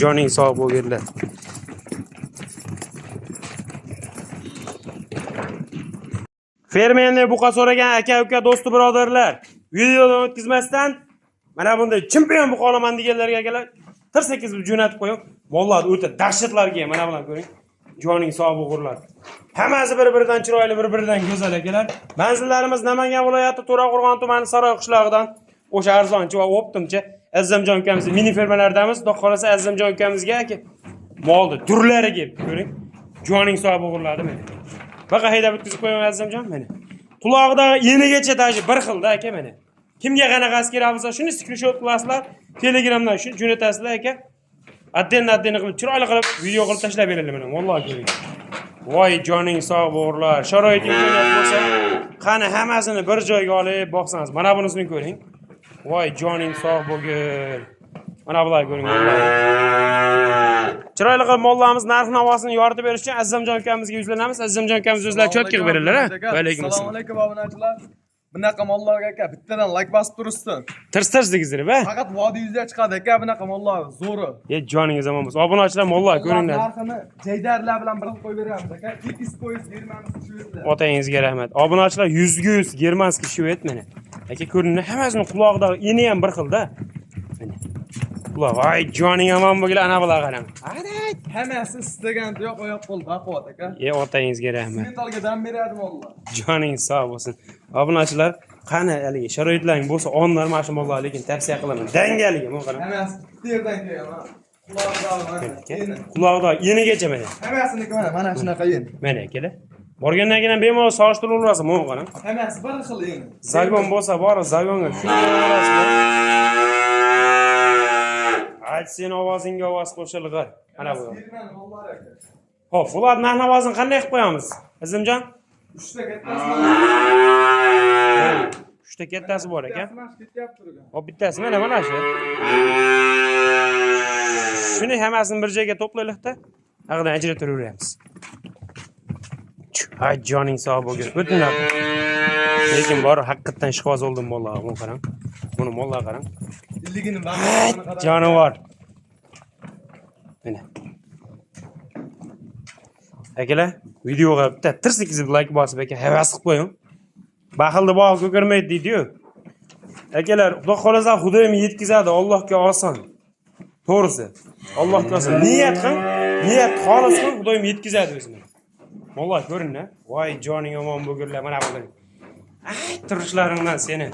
Joning sog' bo'lganlar. Fermerni buqa so'ragan aka-uka, do'sti, birodarlar, videoni o'tkazmasdan mana bunday chempion buqa olaman deganlarga akalar tirsakiz jo'natib qo'ying. Mollar o'ta dahshatlarga mana bular ko'ring. Joning sog' bo'lganlar. Hammasi bir-biridan chiroyli, bir-biridan go'zal akalar. Manzillarimiz Namangan viloyati To'raqo'rg'on tumani Saroy qishlog'idan o'sha arzonchi va optimchi Azamjon ukamiz mini fermalardamiz. Xudo xolasa Azamjon ukamizga aka molni turlariga ko'ring. Joning sog' bo'lganlarni mana. Baqa haydab o'tkazib qo'yaman Azamjon mana. Qulog'ida yenigacha taji bir xilda aka mana. Kimga qanaqasi kerak bo'lsa shuni screenshot qilasizlar, Telegramdan shuni jo'natasizlar aka. Adden qilib chiroyli qilib video qilib tashlab beradilar mana. Vallohi ko'ring. Voy joning sog' bo'lurlar. Sharoiting imkoniyat bo'lsa, qani hammasini bir joyga olib boqsangiz. Mana bunisini ko'ring. Voy joning sog' bo'lgin. Mana bular ko'ring. Chiroyli qilib mollarimiz narx-navosini yoritib berish uchun Azamjon ukamizga yuzlanamiz. Azamjon ukamiz o'zlari cho'tga qilib beradilar, ha. Alaykum assalom. Assalomu alaykum obunachilar. Bunaqa mollarga aka bittadan like bosib turibsiz. Tirs-tirsligizlar, va? Faqat vodiyingizga chiqadi aka bunaqa mollar, zo'ri. Joningiz zamon bo'lsin. Obunachilar mollar ko'ringlar. Narxini jaydarlar bilan bir qilib qo'yib beramiz aka. X poyez germanskiy shvedlar. Otangizga rahmat. Obunachilar 100% germanskiy shved mana. Aka ko'ringlar, hammasini qulog'ida eni ham bir xilda. Mana. Quloq, voy joning omon bo'lgan ana bular qarang. Aday, hammasi istagancha yo'q oyoq qo'l baquvvat aka. Otangizga rahmat. Metalga dam beradi mollar. Joning sog' bo'lsin. Obunachilar, qani haligi sharoitlaring bo'lsa, onlar mana shu mollar lekin tavsiya qilaman. Dangaligi, bu qarang. Hammasi bitta yerdan kelgan. Qulog'ida yenigacha mana. Hammasiniki mana shunaqa yen. Mana akalar. Borgandan keyin bemalol solishtirib olaverasiz, bu qarang. Hammasi bir xil yen. Zagon bo'lsa, bor zagonga shuni olasizlar. Sen ovozingga ovoz qo'shilg'ir. Mana bu. Xo'p, bular narx-navosini qanday qilib qo'yamiz? Azimjon? 3 ta kattasi. 3 ta kattasi bor ekan. Hop, bittasi mana shu. Shuni hammasini bir joyga to'playlik-da, aqdan ajratib yuramiz. Hay joning sog' bo'lgin. O'tinlar. Lekin bor, haqiqatan ishqiboz oldim mollar, bu qarang. Buni mollar qarang. Illigini bor. Jonivor. Mana. Akalar, videoga bitta tirsikizib like bosib aka, havas qilib qo'ying. Baxilni bog' ko'karmaydi deydi-yu. Akalar, xudo xolasa Xudoyim yetkazadi, Allohga oson. To'g'risi. Allohga oson. Niyat qiling, niyat xolis qiling, Xudoyim yetkazadi o'zini. Vallahi ko'ring-a. Voy joning omon bo'lgunlar, mana bular. Ay, turishlaringdan seni.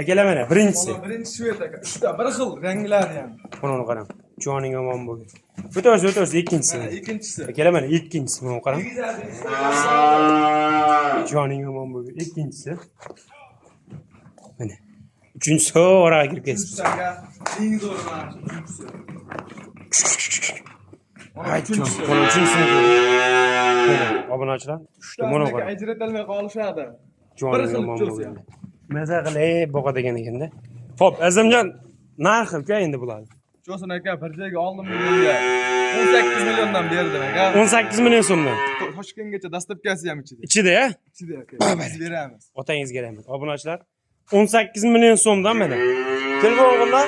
Akalar mana birinchisi. Birinchi shved aka. 3 ta bir xil ranglari ham. Buni qarang. Joning omon bo'lgin. O'tamiz ikkinchisi. Ikkinchisi. Akalar mana ikkinchisi, buni qarang. Joning omon bo'lgin. Ikkinchisi. Mana. Uchinchisi oraga kirib ketdi. Eng zo'ri mana uchinchisi. Ay, uchinchisi. Obunachilar, 3 ta mana qarang. Ajratilmay qolishadi. Joning omon bo'lgin. Maza qilib boqa degan ekanda. Xo'p, Azamjon, narxi uka endi bular. Jo'sin aka, bir joyga oldim millionga. 18 milliondan berdim aka. 18 million so'mdan. Toshkentgacha dastavkasi ham ichida. Ichida-ya? Ichida aka. Biz beramiz. Otangizga rahmat. Obunachilar, 18 million so'mdan mana. Telefon qilinglar.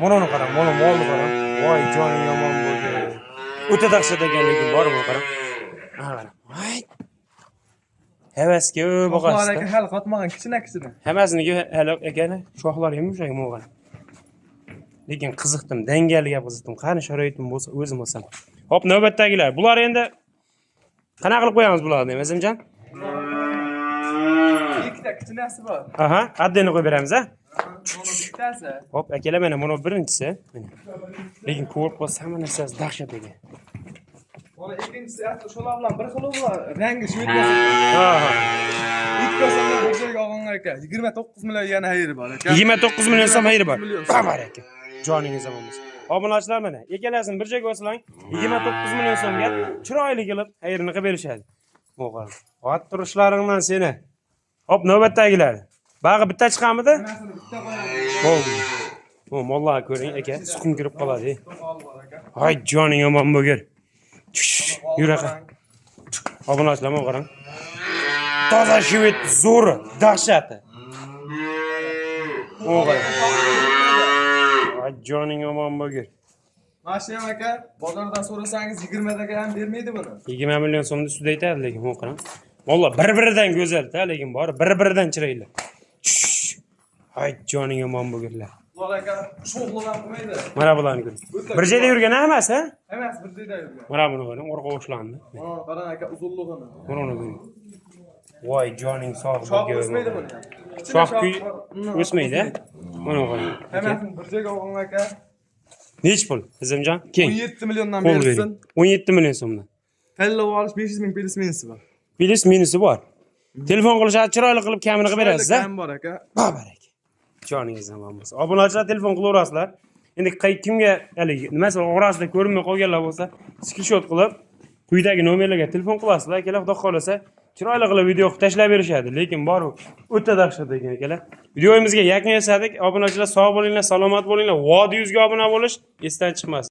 Mana uni qarang, mana molni qarang. Voy, joning yomon bo'ldi. O'ta dahshat ekanligi bor bu qarang. Mana qarang. Voy. Havasga boqasiz. Aka hali qotmagan kichina. Hammasiniga hali ekani, shoxlari ham o'sha mo'g'an. Lekin qiziqdim, dangalga qiziqdim. Qani sharoitim bo'lsa, o'zim olsam. Hop, navbatdagilar. Bular endi qanaqa qilib qo'yamiz bularni, Azimjon? Ikkita kichinasi bor. Aha, addini qo'yib beramiz, ha? Bittasi. Hop, akalar mana buni birinchisi. Mana. Lekin ko'rib qolsa hamma narsasi dahshat ekan. Mana ikkinchisi esa shular bilan bir xil bo'lar. Rangi shvediyasi. Aha. Ikkosini bir joyga olgan aka. 29 million yana xayri bor aka. 29 million so'm xayri bor. Baraka. Joningiz omon bo'lsin. Obunachilar mana, ikkalasini bir joyga olsang, 29 million so'mga chiroyli qilib xayrini qilib berishadi. Mo'g'al. Ot turishlaringdan seni. Hop, navbatdagilar. Bag'i bitta chiqamidi? Bitta qo'yamiz. O, mollar ko'ring aka, suqum kirib qoladi. Hay joning omon bo'lgin. Yuraqa. Obunachilar mana qarang. Toza shved zo'ri, dahshati. O'g'il. joning omon bo'lgur. Mana ham aka, bozordan so'rasangiz 20 taga ham bermaydi buni. 20 million so'mni ustida aytadi lekin bu qarang. Vallah bir-biridan go'zal-da, lekin bor bir-biridan chiroyli. Hay joning omon bo'lgurlar. Ular aka sho'g'li ham qilmaydi. Mana bularni ko'ring. Bir joyda yurgan emas, ha? Emas, bir joyda yurgan. Mana buni qarang, orqa boshlandi. Mana qarang aka uzunligini. Mana buni. Voy joning sog' Shoh bo'lgur. o'smaydi buni. Shoh o'smaydi, ha? Mana qarang. Hammasini bir joyga olgan aka. Nech pul, qizimjon? Keng. 17 milliondan Qo'l berilsin. bering. 17 million so'mdan. Tanlab olish 500 ming plyus minusi bor. Plyus minusi bor. Telefon qilishadi, chiroyli qilib kamini qilib berasiz, ha? Kam bor aka. Babarak. Joningizdan bo'lmasa. Obunachilar telefon qilaverasizlar. Endi kimga haligi nimasi orasida ko'rinmay qolganlar bo'lsa, screenshot qilib quyidagi nomerlarga telefon qilasizlar. Akalar xudo xolasa chiroyli qilib video qilib tashlab berishadi, lekin bor u o'ta dahshat ekan akalar. Videomizga yakun yasadik. Obunachilar sog' bo'linglar, salomat bo'linglar. Vodiyuzga obuna bo'lish esdan chiqmasin.